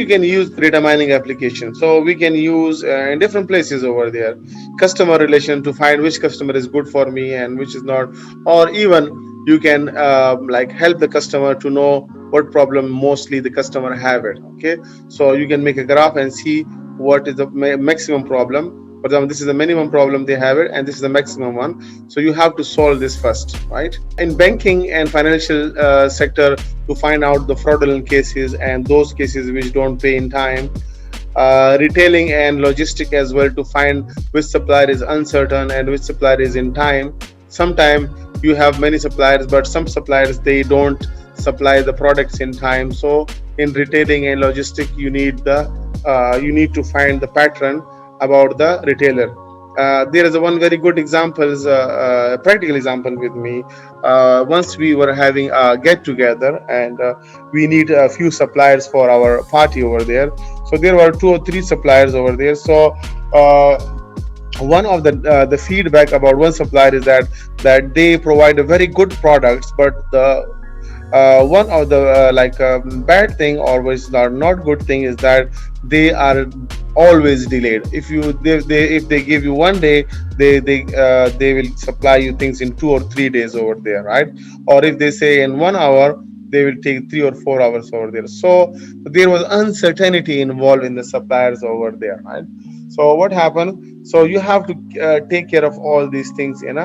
you can use data mining application. So we can use in different places over there, customer relation to find which customer is good for me and which is not, or even you can like help the customer to know what problem mostly the customer have it. Okay, so you can make a graph and see what is the maximum problem. For example, this is the minimum problem they have it, and this is the maximum one. So you have to solve this first, right? In banking and financial sector, to find out the fraudulent cases and those cases which don't pay in time. Retailing and logistic as well, to find which supplier is uncertain and which supplier is in time. Sometimes you have many suppliers, but some suppliers they don't supply the products in time. So in retailing and logistic, you need to find the pattern about the retailer. There is a one very good example, practical example with me. Once we were having a get together, and we need a few suppliers for our party over there. So there were two or three suppliers over there. So uh, one of the feedback about one supplier is that they provide a very good products, but the one of the bad thing, or which is not good thing, is that they are always delayed. If if they give you one day, they will supply you things in 2 or 3 days over there, right? Or if they say in 1 hour, they will take 3 or 4 hours over there. So there was uncertainty involved in the suppliers over there, right? So what happened? So you have to take care of all these things in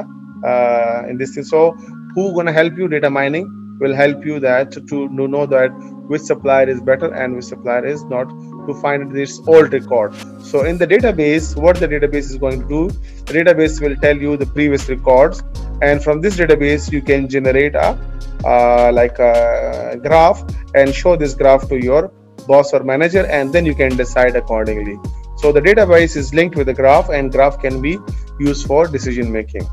this thing. So who gonna help you? Data mining will help you that to know that which supplier is better and which supplier is not, to find this old record. So in the database, what the database is going to do, the database will tell you the previous records, and from this database you can generate a graph and show this graph to your boss or manager, and then you can decide accordingly. So the database is linked with the graph, and graph can be used for decision making.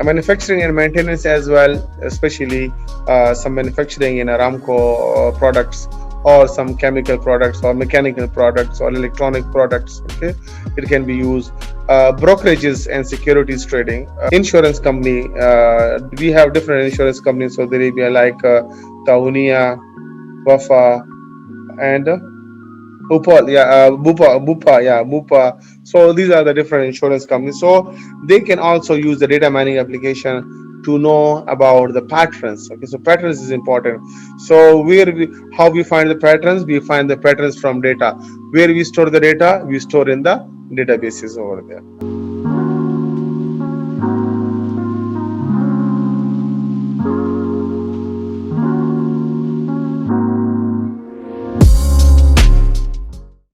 Manufacturing and maintenance as well, especially some manufacturing in Aramco products, or some chemical products or mechanical products or electronic products. Okay, it can be used. Brokerages and securities trading. Insurance company, we have different insurance companies. So there will be like Taunia, Wafa, and Bupa. So these are the different insurance companies. So they can also use the data mining application to know about the patterns. Okay, so patterns is important. So how we find the patterns? We find the patterns from data. Where we store the data? We store in the databases over there.